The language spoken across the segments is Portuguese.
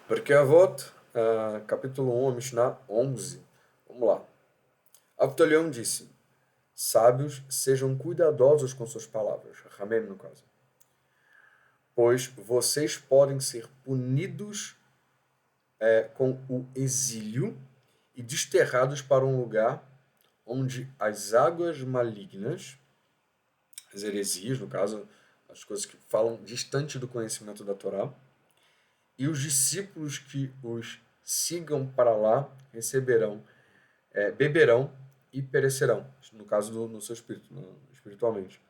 Pirkei Avot, capítulo 1, Mishnah 11. Vamos lá. Avtolion disse: Sábios, sejam cuidadosos com suas palavras. Ramem, no caso. Pois vocês podem ser punidos com o exílio e desterrados para um lugar onde as águas malignas, as heresias, no caso, as coisas que falam distante do conhecimento da Torá, e os discípulos que os sigam para lá receberão, beberão e perecerão, no caso no seu espírito, espiritualmente.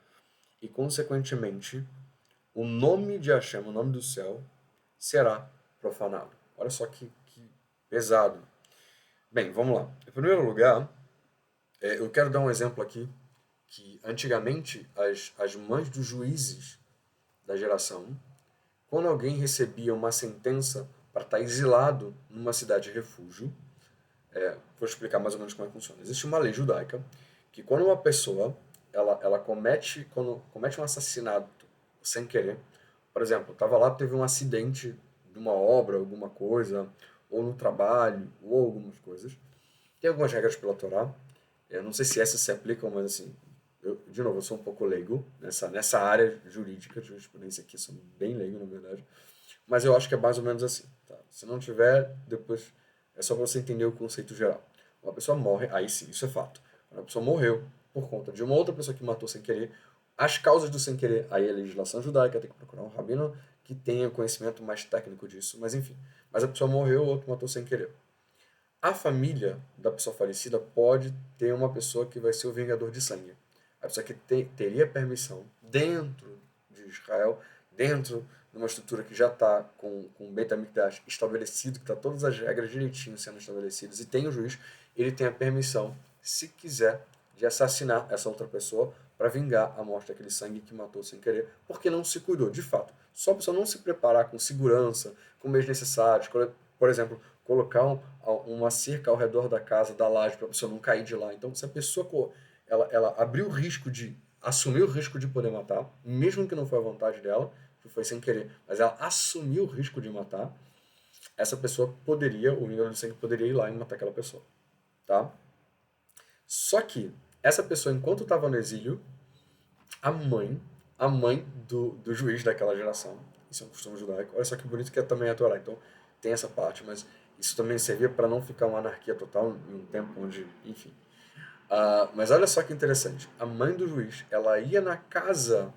E, consequentemente, o nome de Hashem, o nome do céu, será profanado. Olha só que pesado. Bem, vamos lá. Em primeiro lugar, eu quero dar um exemplo aqui, que antigamente as mães dos juízes da geração, quando alguém recebia uma sentença para estar exilado numa cidade de refúgio, vou explicar mais ou menos como é que funciona. Existe uma lei judaica que quando uma pessoa ela quando comete um assassinato sem querer, por exemplo, estava lá, teve um acidente de uma obra, alguma coisa, ou no trabalho, ou algumas coisas. Tem algumas regras pela Torá. Eu não sei se essas se aplicam, mas assim, de novo, eu sou um pouco leigo nessa área jurídica de jurisprudência aqui, sou bem leigo, na verdade. Mas eu acho que é mais ou menos assim. Tá? Se não tiver, depois é só para você entender o conceito geral. Uma pessoa morre, aí sim, isso é fato. Quando a pessoa morreu por conta de uma outra pessoa que matou sem querer, as causas do sem querer, aí é legislação judaica, tem que procurar um rabino que tenha conhecimento mais técnico disso, mas enfim. Mas a pessoa morreu, o outro matou sem querer. A família da pessoa falecida pode ter uma pessoa que vai ser o vingador de sangue. A pessoa que teria permissão dentro de Israel, dentro de uma estrutura que já está com o Beit HaMikdash estabelecido, que está todas as regras direitinho sendo estabelecidas, e tem o juiz, ele tem a permissão, se quiser, de assassinar essa outra pessoa para vingar a morte daquele sangue que matou sem querer, porque não se cuidou, de fato. Só a pessoa não se preparar com segurança, com meios necessários, por exemplo, colocar uma cerca ao redor da casa, da laje, para a pessoa não cair de lá. Então, se a pessoa ela abriu o risco de assumir o risco de poder matar, mesmo que não foi a vontade dela, que foi sem querer, mas ela assumiu o risco de matar, essa pessoa poderia, o vingador do sangue poderia ir lá e matar aquela pessoa, tá? Só que essa pessoa, enquanto estava no exílio, a mãe, a mãe do juiz daquela geração, isso é um costume judaico, olha só que bonito que é também a Torá, então tem essa parte, mas isso também servia para não ficar uma anarquia total em um tempo onde, enfim. Mas olha só que interessante, a mãe do juiz, ela ia na casa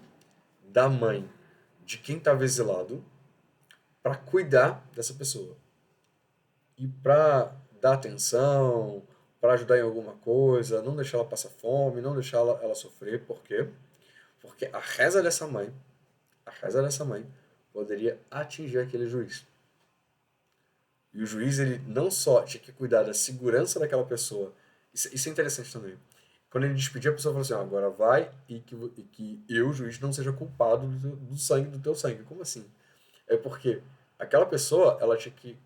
da mãe de quem estava exilado para cuidar dessa pessoa e para dar atenção, para ajudar em alguma coisa, não deixar ela passar fome, não deixar ela sofrer, por quê? Porque a reza dessa mãe poderia atingir aquele juiz. E o juiz, ele não só tinha que cuidar da segurança daquela pessoa, isso é interessante também. Quando ele despedia, a pessoa falou assim: ó, agora vai e que eu, juiz, não seja culpado do sangue, do teu sangue. Como assim? É porque aquela pessoa, ela tinha que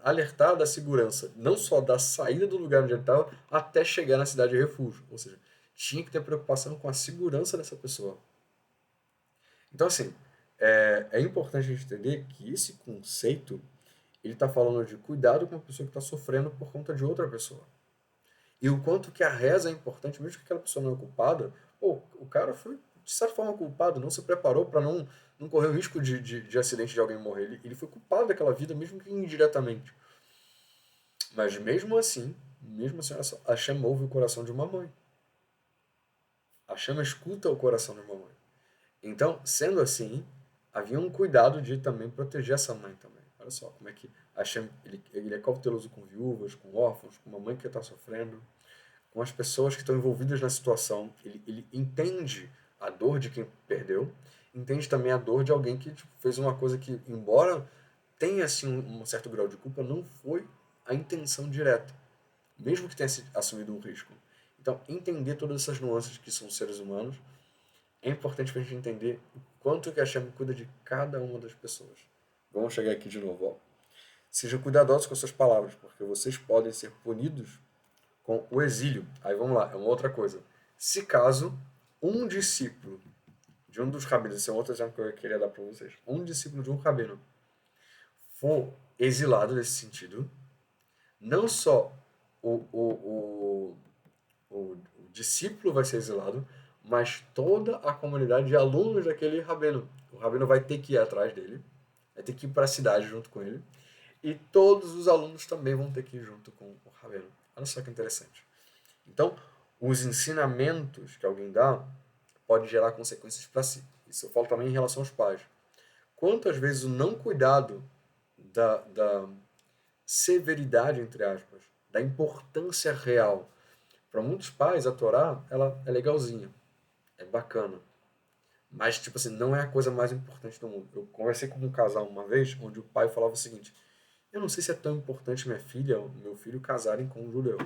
alertar da segurança, não só da saída do lugar onde ele estava, até chegar na cidade de refúgio. Ou seja, tinha que ter preocupação com a segurança dessa pessoa. Então, assim, é importante a gente entender que esse conceito ele está falando de cuidado com a pessoa que está sofrendo por conta de outra pessoa. E o quanto que a reza é importante, mesmo que aquela pessoa não é culpada, pô, o cara foi, de certa forma, culpado, não se preparou para não correr o risco de acidente de alguém morrer. Ele foi culpado daquela vida, mesmo que indiretamente. Mas mesmo assim, olha só, Hashem ouve o coração de uma mãe. Hashem escuta o coração de uma mãe. Então, sendo assim, havia um cuidado de também proteger essa mãe também. Olha só como é que Hashem, ele é cauteloso com viúvas, com órfãos, com uma mãe que está sofrendo, com as pessoas que estão envolvidas na situação. Ele entende a dor de quem perdeu, entende também a dor de alguém que tipo, fez uma coisa que, embora tenha assim, um certo grau de culpa, não foi a intenção direta, mesmo que tenha assumido um risco. Então, entender todas essas nuances que são seres humanos é importante para a gente entender o quanto que a Hashem cuida de cada uma das pessoas. Vamos chegar aqui de novo. Ó. Sejam cuidadosos com suas palavras, porque vocês podem ser punidos com o exílio. Aí vamos lá, é uma outra coisa. Se caso um discípulo de um dos rabinos, esse é um outro exemplo que eu queria dar para vocês, um discípulo de um rabino for exilado nesse sentido. Não só o, o, o discípulo vai ser exilado, mas toda a comunidade de alunos daquele rabino. O rabino vai ter que ir atrás dele, vai ter que ir para a cidade junto com ele, e todos os alunos também vão ter que ir junto com o rabino. Olha só que interessante. Então, os ensinamentos que alguém dá podem gerar consequências para si. Isso eu falo também em relação aos pais. Quantas vezes o não cuidado da severidade, entre aspas, da importância real. Para muitos pais, a Torá, ela é legalzinha, é bacana. Mas, tipo assim, não é a coisa mais importante do mundo. Eu conversei com um casal uma vez, onde o pai falava o seguinte: eu não sei se é tão importante minha filha ou meu filho casarem com um judeu.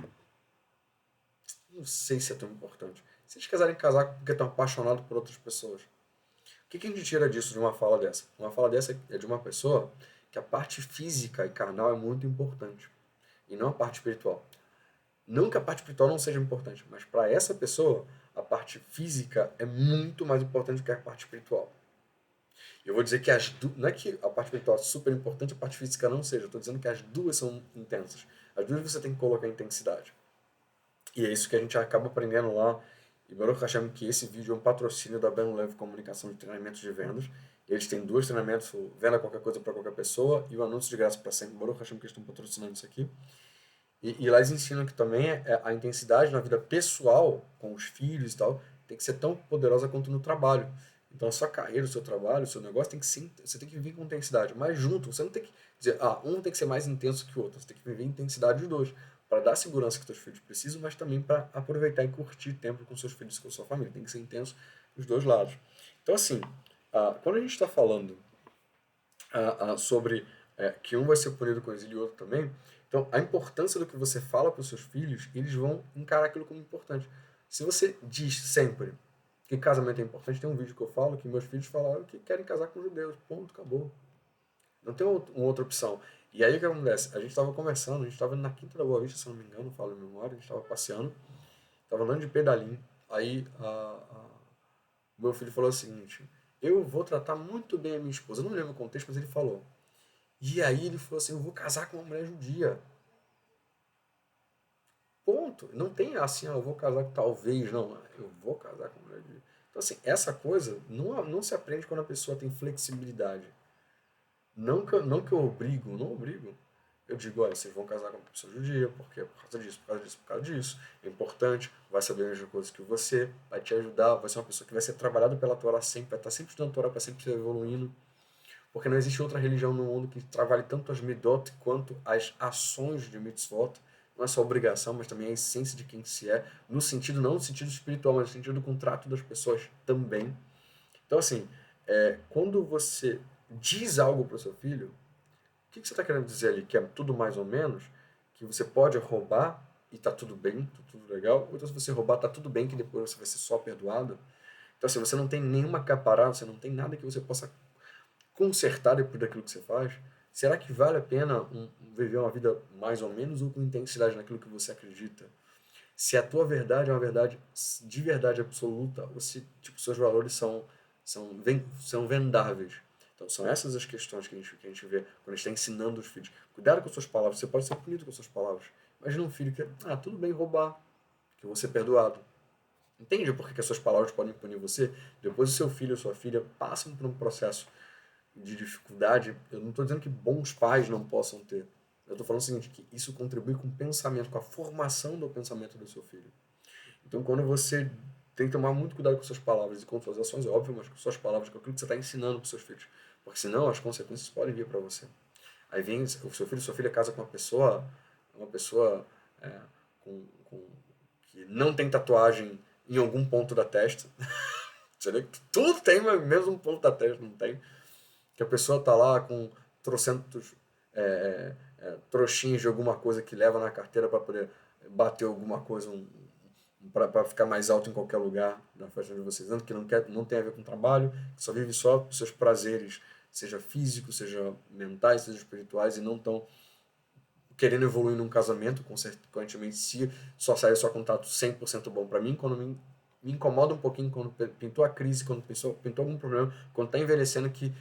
Não sei se é tão importante. Se eles casar porque estão apaixonados por outras pessoas. O que a gente tira disso de uma fala dessa? Uma fala dessa é de uma pessoa que a parte física e carnal é muito importante. E não a parte espiritual. Não que a parte espiritual não seja importante, mas para essa pessoa, a parte física é muito mais importante do que a parte espiritual. Eu vou dizer que não é que a parte espiritual é super importante, a parte física não seja. Eu estou dizendo que as duas são intensas. As duas você tem que colocar intensidade. E é isso que a gente acaba aprendendo lá. E Baruch Hashem, que esse vídeo é um patrocínio da Ben Lev Comunicação de Treinamentos de Vendas. Eles têm dois treinamentos, o Venda Qualquer Coisa para Qualquer Pessoa e o Anúncio de Graça para Sempre. Baruch Hashem, que eles estão patrocinando isso aqui. E lá eles ensinam que também a intensidade na vida pessoal, com os filhos e tal, tem que ser tão poderosa quanto no trabalho. Então a sua carreira, o seu trabalho, o seu negócio tem que ser, você tem que viver com intensidade, mas junto, você não tem que dizer, um tem que ser mais intenso que o outro, você tem que viver a intensidade dos dois, para dar a segurança que seus filhos precisam, mas também para aproveitar e curtir tempo com seus filhos e com sua família, tem que ser intenso dos dois lados. Então assim, quando a gente está falando sobre que um vai ser punido com exílio e o outro também. Então, a importância do que você fala para os seus filhos, eles vão encarar aquilo como importante. Se você diz sempre que casamento é importante, tem um vídeo que eu falo que meus filhos falaram que querem casar com judeus. Ponto, acabou. Não tem uma outra opção. E aí o que acontece? A gente estava conversando, a gente estava na Quinta da Boa Vista, se não me engano, falo em memória, a gente estava passeando, estava andando de pedalinho. Aí o meu filho falou o seguinte: eu vou tratar muito bem a minha esposa. Eu não lembro o contexto, mas ele falou. E aí ele falou assim, eu vou casar com uma mulher judia. Ponto. Não tem assim, eu vou casar com talvez, não. Eu vou casar com uma mulher judia. Então assim, essa coisa não se aprende quando a pessoa tem flexibilidade. Não que eu obrigo, não obrigo. Eu digo, olha, vocês vão casar com uma pessoa judia, porque por causa disso, por causa disso, por causa disso. É importante, vai saber as mesmas coisas que você, vai te ajudar, vai ser uma pessoa que vai ser trabalhada pela Torá sempre, vai estar sempre estudando Torá para sempre evoluindo. Porque não existe outra religião no mundo que trabalhe tanto as midot quanto as ações de mitzvot. Não é só obrigação, mas também a essência de quem se é, no sentido, não no sentido espiritual, mas no sentido do contrato das pessoas também. Então, assim, quando você diz algo para o seu filho, o que você está querendo dizer ali? Que é tudo mais ou menos? Que você pode roubar e tá tudo bem, tá tudo legal? Ou então se você roubar, tá tudo bem, que depois você vai ser só perdoado? Então, assim, você não tem nenhuma capará, você não tem nada que você possa consertar depois daquilo que você faz? Será que vale a pena viver uma vida mais ou menos ou com intensidade naquilo que você acredita? Se a tua verdade é uma verdade de verdade absoluta, ou se tipo, seus valores são vendáveis. Então, são essas as questões que a gente vê quando a gente está ensinando os filhos. Cuidado com suas palavras, você pode ser punido com suas palavras. Imagina um filho que, tudo bem roubar, que eu vou ser perdoado. Entende por que as suas palavras podem punir você? Depois o seu filho ou sua filha passam por um processo de dificuldade. Eu não estou dizendo que bons pais não possam ter. Eu estou falando o seguinte, que isso contribui com o pensamento, com a formação do pensamento do seu filho. Então, quando você tem que tomar muito cuidado com suas palavras e com suas ações, é óbvio, mas com suas palavras, com aquilo que você está ensinando para os seus filhos. Porque senão as consequências podem vir para você. Aí vem o seu filho, sua filha casa com uma pessoa com que não tem tatuagem em algum ponto da testa. Você vê que tudo tem, mas mesmo um ponto da testa não tem. Que a pessoa tá lá com trocentos trouxinhas de alguma coisa que leva na carteira para poder bater alguma coisa, para ficar mais alto em qualquer lugar na festa de vocês, que não tem a ver com trabalho, que só vive só os seus prazeres, seja físicos, seja mentais, seja espirituais, e não estão querendo evoluir num casamento, consequentemente, se só sai só contato 100% bom para mim, quando me incomoda um pouquinho quando pintou a crise, quando pintou algum problema, quando está envelhecendo, que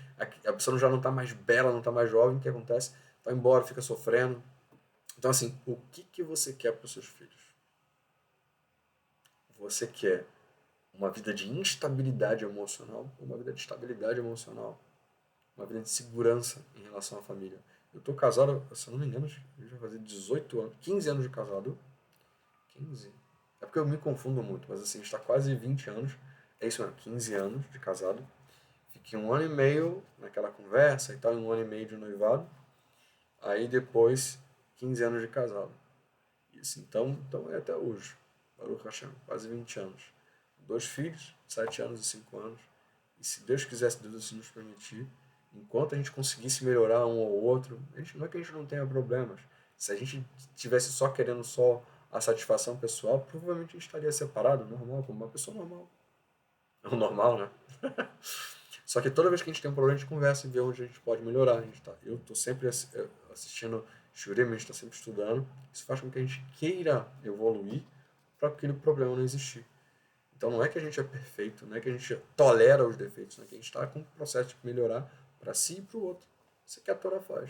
a pessoa já não está mais bela, não está mais jovem, o que acontece? vai embora, fica sofrendo. Então, assim, o que você quer para os seus filhos? Você quer uma vida de instabilidade emocional ou uma vida de estabilidade emocional? Uma vida de segurança em relação à família? Eu tô casado, se eu não me engano, eu já fazer 18 anos, 15 anos de casado. 15? É porque eu me confundo muito, mas assim, está quase 20 anos. É isso mesmo, 15 anos de casado. Fiquei 1 ano e meio naquela conversa e tal, 1 ano e meio de noivado. Aí depois, 15 anos de casado. Isso, então é até hoje. Baruch Hashem, quase 20 anos. 2 filhos, 7 anos e 5 anos. E se Deus quiser, se Deus assim nos permitir, enquanto a gente conseguisse melhorar um ou outro, não é que a gente não tenha problemas. Se a gente tivesse só querendo só a satisfação pessoal, provavelmente a gente estaria separado, normal, como uma pessoa normal. É o normal, né? Só que toda vez que a gente tem um problema, a gente conversa e vê onde a gente pode melhorar. Eu estou sempre assistindo Shurim, a gente está sempre estudando. Isso faz com que a gente queira evoluir para aquele problema não existir. Então não é que a gente é perfeito, não é que a gente tolera os defeitos, não é que a gente está com um processo de melhorar para si e para o outro. Isso é que a Torá faz.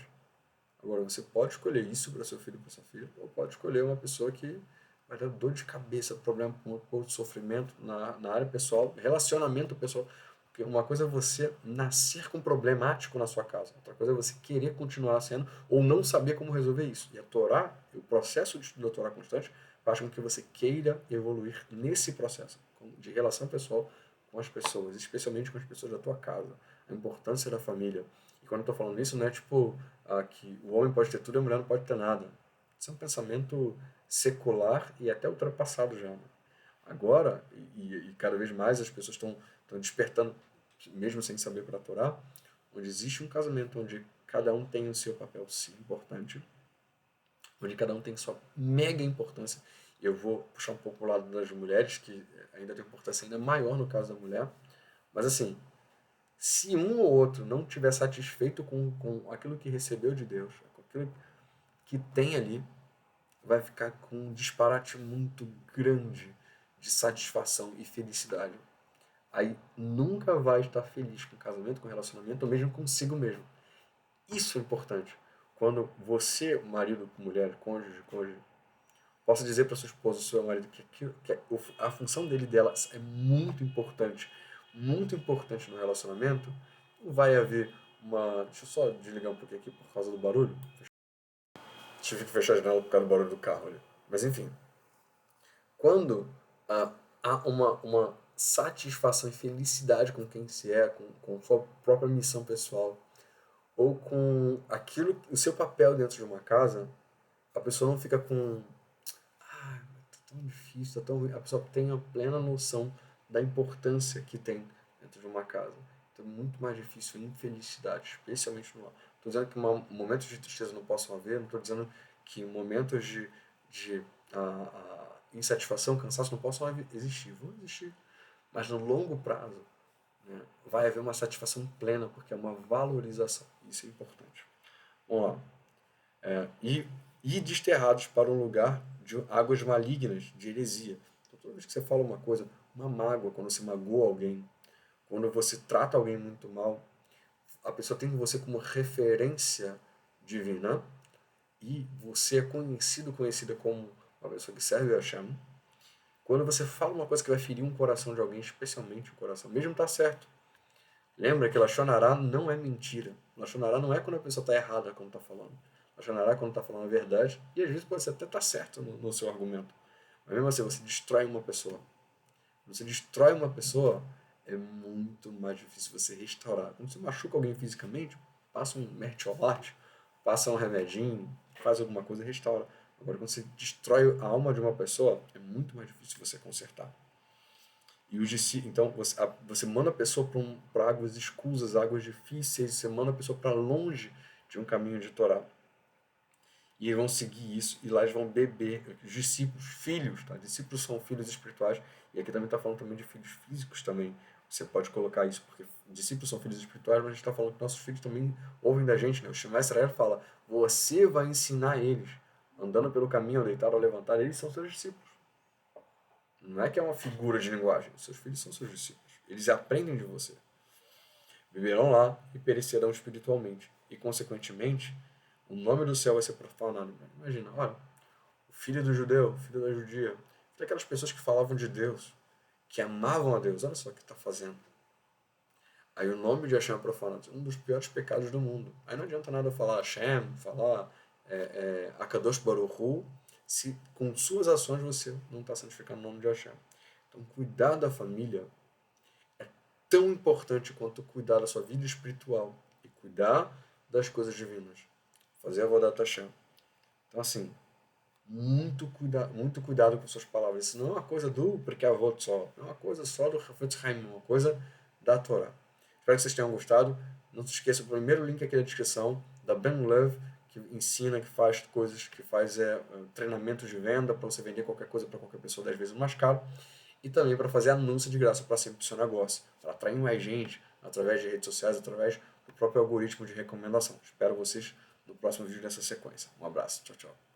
Agora, você pode escolher isso para seu filho e para sua filha, ou pode escolher uma pessoa que vai dar dor de cabeça, problema, um pouco de sofrimento na área pessoal, relacionamento pessoal. Porque uma coisa é você nascer com problemático na sua casa, outra coisa é você querer continuar sendo ou não saber como resolver isso. E a Torá, o processo de estudo da Torá constante, faz com que você queira evoluir nesse processo de relação pessoal com as pessoas, especialmente com as pessoas da tua casa, a importância da família. E quando eu estou falando isso, não é tipo que o homem pode ter tudo e a mulher não pode ter nada. Isso é um pensamento secular e até ultrapassado já. Né? Agora, e cada vez mais as pessoas estão despertando, mesmo sem saber para a Torá, onde existe um casamento onde cada um tem o seu papel sim importante, onde cada um tem sua mega importância. E eu vou puxar um pouco o lado das mulheres, que ainda tem importância ainda maior no caso da mulher. Mas assim, se um ou outro não estiver satisfeito com aquilo que recebeu de Deus, com aquilo que tem ali, vai ficar com um disparate muito grande de satisfação e felicidade. Aí nunca vai estar feliz com o casamento, com o relacionamento, ou mesmo consigo mesmo. Isso é importante. Quando você, marido, mulher, cônjuge, possa dizer para sua esposa, seu marido, que a função dele dela é muito importante no relacionamento, não vai haver uma. Deixa eu só desligar um pouquinho aqui por causa do barulho. Tive que fechar a janela por causa do barulho do carro ali. Mas enfim, quando há uma satisfação e felicidade com quem se é, com sua própria missão pessoal, ou com aquilo, o seu papel dentro de uma casa, a pessoa não fica com tá tão difícil, tá tão ruim. A pessoa tem a plena noção da importância que tem dentro de uma casa. Então é muito mais difícil a infelicidade, especialmente no lar. Estou dizendo que momentos de tristeza não possam haver, não estou dizendo que momentos de insatisfação, cansaço não possam existir. Vão existir. Mas no longo prazo, né, vai haver uma satisfação plena, porque é uma valorização. Isso é importante. Vamos lá. E desterrados para um lugar de águas malignas, de heresia. Então, toda vez que você fala uma coisa, uma mágoa, quando você magoa alguém, quando você trata alguém muito mal, a pessoa tem você como referência divina e você é conhecida como uma pessoa que serve a Hashem. Quando você fala uma coisa que vai ferir um coração de alguém, especialmente o coração, mesmo tá certo. Lembra que Lachonará não é mentira. Lachonará não é quando a pessoa está errada quando está falando. Lachonará é quando está falando a verdade. E às vezes você até está certo no seu argumento. Mas mesmo assim, você destrói uma pessoa. Você destrói uma pessoa, é muito mais difícil você restaurar. Quando você machuca alguém fisicamente, passa um mertiolate, passa um remedinho, faz alguma coisa e restaura. Agora, quando você destrói a alma de uma pessoa, é muito mais difícil você consertar. E os discípulos, então, você manda a pessoa para águas escusas, águas difíceis, você manda a pessoa para longe de um caminho de Torá. E eles vão seguir isso, e lá eles vão beber. Os discípulos, filhos, tá? Discípulos são filhos espirituais, e aqui também está falando também de filhos físicos também. Você pode colocar isso, porque discípulos são filhos espirituais, mas a gente está falando que nossos filhos também ouvem da gente, né? O Shema Israel fala, você vai ensinar eles, andando pelo caminho, deitado ou levantado, eles são seus discípulos. Não é que é uma figura de linguagem. Seus filhos são seus discípulos. Eles aprendem de você. Viverão lá e perecerão espiritualmente. E, consequentemente, O nome do céu vai ser profanado. Imagina, olha, o filho do judeu, o filho da judia, daquelas pessoas que falavam de Deus, que amavam a Deus, olha só o que está fazendo. Aí o nome de Hashem é profanado, um dos piores pecados do mundo. Aí não adianta nada falar Hashem, falar Akadosh Baruch Hu, se com suas ações você não está santificando o nome de Hashem. Então cuidar da família é tão importante quanto cuidar da sua vida espiritual e cuidar das coisas divinas. Fazer a Avodat Hashem. Então assim, muito cuidado com suas palavras. Isso não é uma coisa do Pirkei Avot só, não é uma coisa só do Chafetz Haim, é uma coisa da Torá. Espero que vocês tenham gostado. Não se esqueça, o primeiro link aqui na descrição, da Ben Lev, que ensina, que faz coisas, que faz treinamentos de venda para você vender qualquer coisa para qualquer pessoa 10 vezes mais caro. E também para fazer anúncio de graça para sempre do seu negócio, para atrair mais gente através de redes sociais, através do próprio algoritmo de recomendação. Espero vocês no próximo vídeo dessa sequência. Um abraço, tchau, tchau.